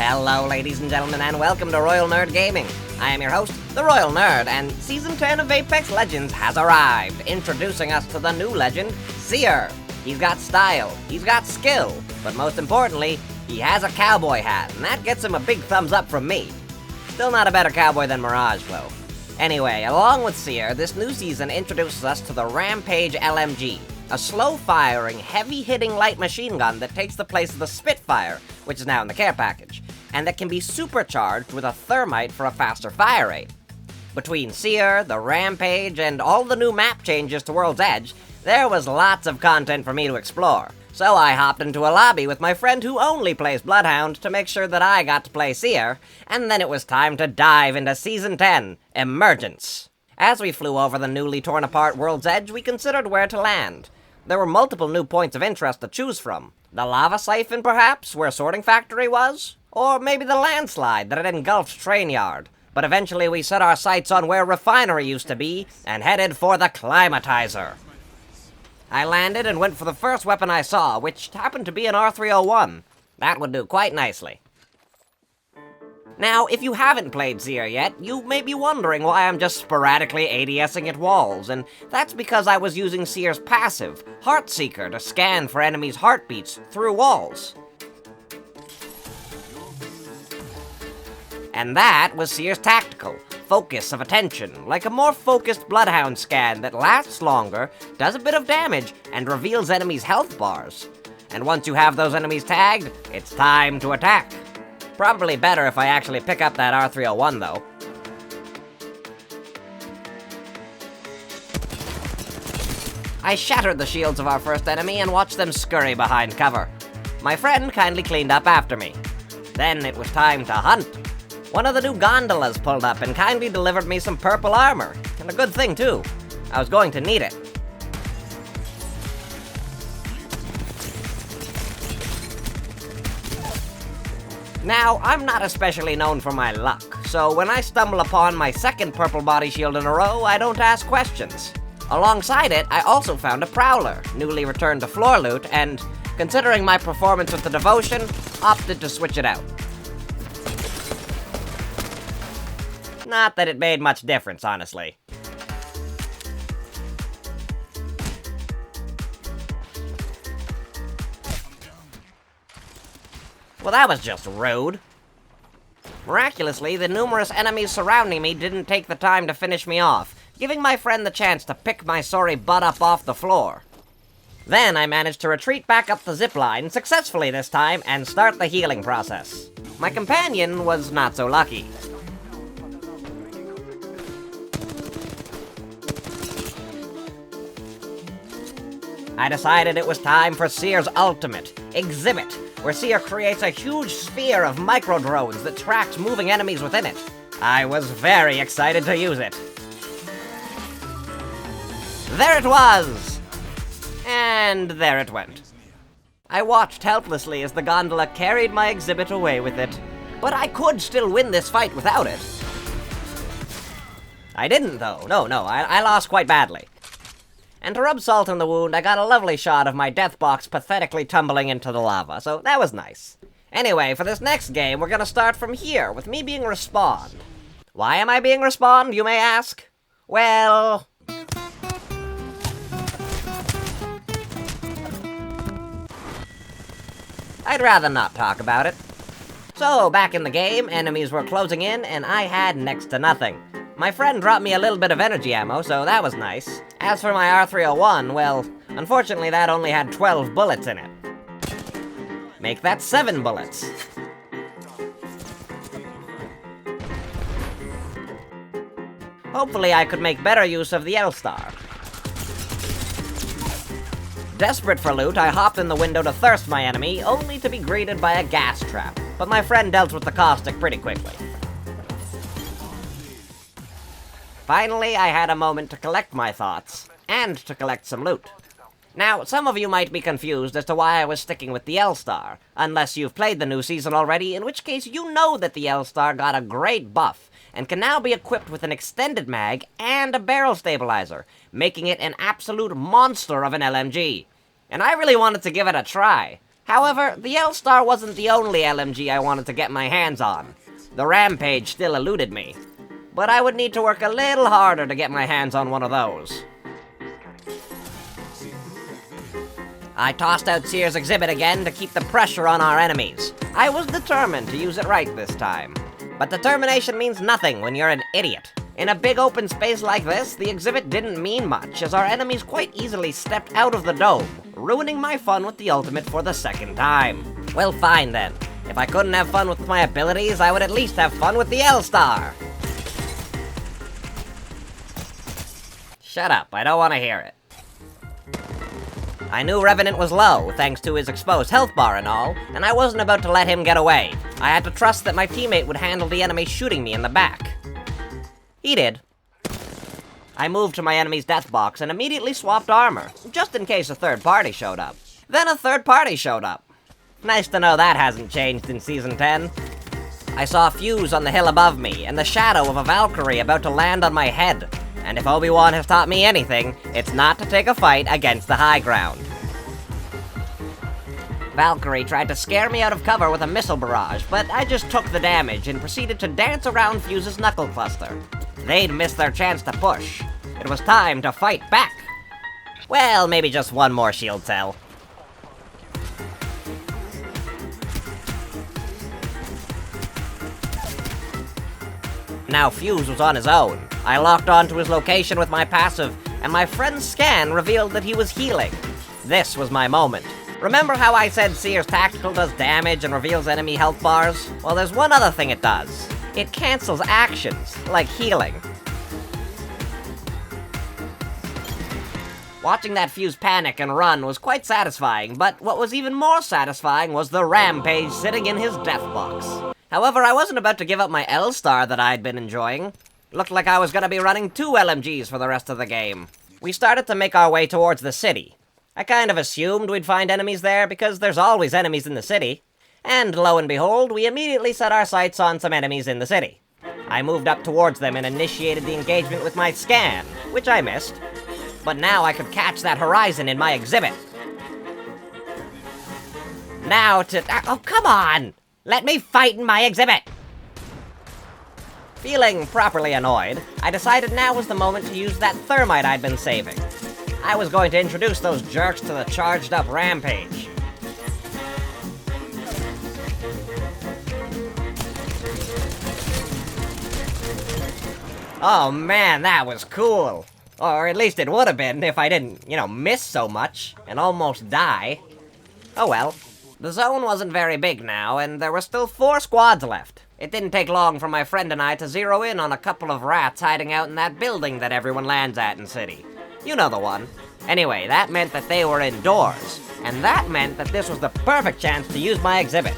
Hello, ladies and gentlemen, and welcome to Royal Nerd Gaming. I am your host, the Royal Nerd, and Season 10 of Apex Legends has arrived, introducing us to the new legend, Seer. He's got style, he's got skill, but most importantly, he has a cowboy hat, and that gets him a big thumbs up from me. Still not a better cowboy than Mirage, though. Anyway, along with Seer, this new season introduces us to the Rampage LMG, a slow-firing, heavy-hitting light machine gun that takes the place of the Spitfire, which is now in the care package, and that can be supercharged with a thermite for a faster fire rate. Between Seer, the Rampage, and all the new map changes to World's Edge, there was lots of content for me to explore. So I hopped into a lobby with my friend who only plays Bloodhound to make sure that I got to play Seer, and then it was time to dive into Season 10, Emergence. As we flew over the newly torn-apart World's Edge, we considered where to land. There were multiple new points of interest to choose from. The lava siphon, perhaps, where Sorting Factory was? Or maybe the landslide that had engulfed Train Yard. But eventually we set our sights on where Refinery used to be, and headed for the Climatizer. I landed and went for the first weapon I saw, which happened to be an R301. That would do quite nicely. Now, if you haven't played Seer yet, you may be wondering why I'm just sporadically ADSing at walls, and that's because I was using Seer's passive, Heartseeker, to scan for enemies' heartbeats through walls. And that was Seer's tactical, focus of attention, like a more focused Bloodhound scan that lasts longer, does a bit of damage, and reveals enemies' health bars. And once you have those enemies tagged, it's time to attack. Probably better if I actually pick up that R301, though. I shattered the shields of our first enemy and watched them scurry behind cover. My friend kindly cleaned up after me. Then it was time to hunt. One of the new gondolas pulled up and kindly delivered me some purple armor. And a good thing, too. I was going to need it. Now, I'm not especially known for my luck, so when I stumble upon my second purple body shield in a row, I don't ask questions. Alongside it, I also found a Prowler, newly returned to floor loot, and, considering my performance with the Devotion, opted to switch it out. Not that it made much difference, honestly. Well, that was just rude. Miraculously, the numerous enemies surrounding me didn't take the time to finish me off, giving my friend the chance to pick my sorry butt up off the floor. Then I managed to retreat back up the zipline, successfully this time, and start the healing process. My companion was not so lucky. I decided it was time for Seer's ultimate, Exhibit, where Seer creates a huge sphere of micro-drones that tracks moving enemies within it. I was very excited to use it. There it was! And there it went. I watched helplessly as the gondola carried my exhibit away with it, but I could still win this fight without it. I didn't, though. No, I lost quite badly. And to rub salt in the wound, I got a lovely shot of my death box pathetically tumbling into the lava, so that was nice. Anyway, for this next game, we're gonna start from here, with me being Respawn. Why am I being Respawn, you may ask? Well... I'd rather not talk about it. So, back in the game, enemies were closing in, and I had next to nothing. My friend dropped me a little bit of energy ammo, so that was nice. As for my R301, well, unfortunately that only had 12 bullets in it. Make that 7 bullets. Hopefully I could make better use of the L-Star. Desperate for loot, I hopped in the window to thirst my enemy, only to be greeted by a gas trap. But my friend dealt with the caustic pretty quickly. Finally, I had a moment to collect my thoughts, and to collect some loot. Now, some of you might be confused as to why I was sticking with the L-Star, unless you've played the new season already, in which case you know that the L-Star got a great buff, and can now be equipped with an extended mag and a barrel stabilizer, making it an absolute monster of an LMG. And I really wanted to give it a try. However, the L-Star wasn't the only LMG I wanted to get my hands on. The Rampage still eluded me, but I would need to work a little harder to get my hands on one of those. I tossed out Seer's exhibit again to keep the pressure on our enemies. I was determined to use it right this time. But determination means nothing when you're an idiot. In a big open space like this, the exhibit didn't mean much, as our enemies quite easily stepped out of the dome, ruining my fun with the ultimate for the second time. Well, fine then. If I couldn't have fun with my abilities, I would at least have fun with the L-Star. Shut up, I don't want to hear it. I knew Revenant was low, thanks to his exposed health bar and all, and I wasn't about to let him get away. I had to trust that my teammate would handle the enemy shooting me in the back. He did. I moved to my enemy's death box and immediately swapped armor, just in case a third party showed up. Then a third party showed up. Nice to know that hasn't changed in Season 10. I saw a fuse on the hill above me, and the shadow of a Valkyrie about to land on my head. And if Obi-Wan has taught me anything, it's not to take a fight against the high ground. Valkyrie tried to scare me out of cover with a missile barrage, but I just took the damage and proceeded to dance around Fuse's knuckle cluster. They'd missed their chance to push. It was time to fight back. Well, maybe just one more shield cell. Now Fuse was on his own. I locked onto his location with my passive, and my friend's scan revealed that he was healing. This was my moment. Remember how I said Seer's Tactical does damage and reveals enemy health bars? Well, there's one other thing it does. It cancels actions, like healing. Watching that Fuse panic and run was quite satisfying, but what was even more satisfying was the Rampage sitting in his death box. However, I wasn't about to give up my L-Star that I'd been enjoying. Looked like I was gonna be running 2 LMGs for the rest of the game. We started to make our way towards the city. I kind of assumed we'd find enemies there because there's always enemies in the city. And lo and behold, we immediately set our sights on some enemies in the city. I moved up towards them and initiated the engagement with my scan, which I missed. But now I could catch that horizon in my exhibit. Now to... oh, come on! Let me fight in my exhibit! Feeling properly annoyed, I decided now was the moment to use that thermite I'd been saving. I was going to introduce those jerks to the charged up Rampage. Oh man, that was cool. Or at least it would have been if I didn't, miss so much and almost die. Oh well. The zone wasn't very big now, and there were still 4 squads left. It didn't take long for my friend and I to zero in on a couple of rats hiding out in that building that everyone lands at in City. You know the one. Anyway, that meant that they were indoors, and that meant that this was the perfect chance to use my exhibit.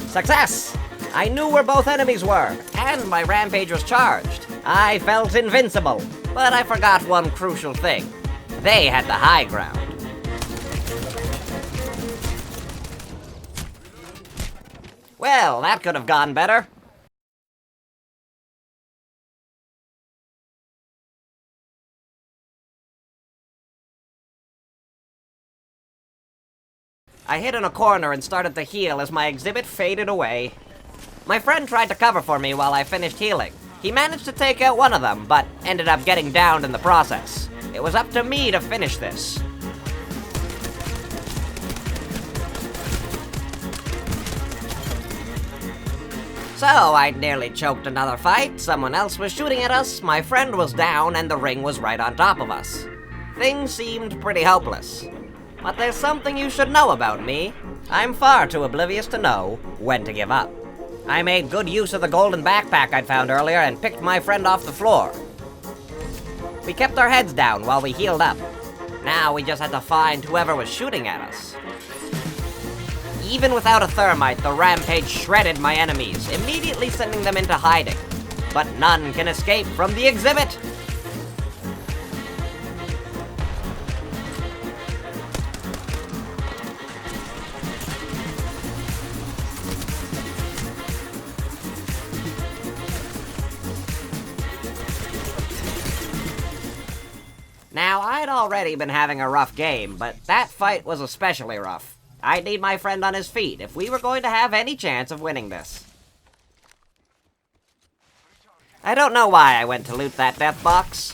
Success! I knew where both enemies were, and my Rampage was charged. I felt invincible, but I forgot one crucial thing. They had the high ground. Well, that could have gone better. I hid in a corner and started to heal as my exhibit faded away. My friend tried to cover for me while I finished healing. He managed to take out one of them, but ended up getting downed in the process. It was up to me to finish this. So, I'd nearly choked another fight, someone else was shooting at us, my friend was down, and the ring was right on top of us. Things seemed pretty hopeless. But there's something you should know about me. I'm far too oblivious to know when to give up. I made good use of the golden backpack I'd found earlier and picked my friend off the floor. We kept our heads down while we healed up. Now we just had to find whoever was shooting at us. Even without a thermite, the Rampage shredded my enemies, immediately sending them into hiding. But none can escape from the exhibit! Now, I'd already been having a rough game, but that fight was especially rough. I'd need my friend on his feet if we were going to have any chance of winning this. I don't know why I went to loot that death box.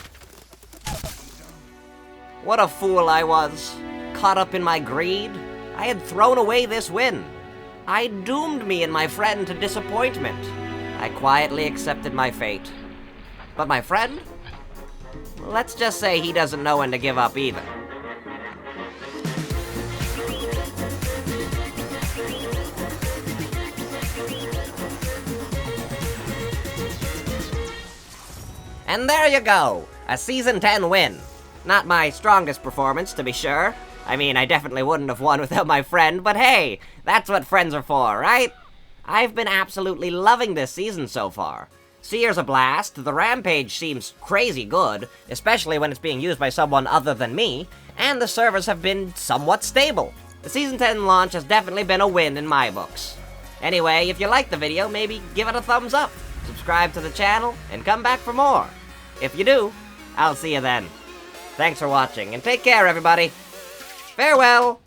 What a fool I was. Caught up in my greed, I had thrown away this win. I doomed me and my friend to disappointment. I quietly accepted my fate. But my friend? Let's just say he doesn't know when to give up either. And there you go, a Season 10 win. Not my strongest performance, to be sure. I mean, I definitely wouldn't have won without my friend, but hey, that's what friends are for, right? I've been absolutely loving this season so far. Seer's a blast, the Rampage seems crazy good, especially when it's being used by someone other than me, and the servers have been somewhat stable. The Season 10 launch has definitely been a win in my books. Anyway, if you liked the video, maybe give it a thumbs up, subscribe to the channel, and come back for more. If you do, I'll see you then. Thanks for watching, and take care, everybody. Farewell!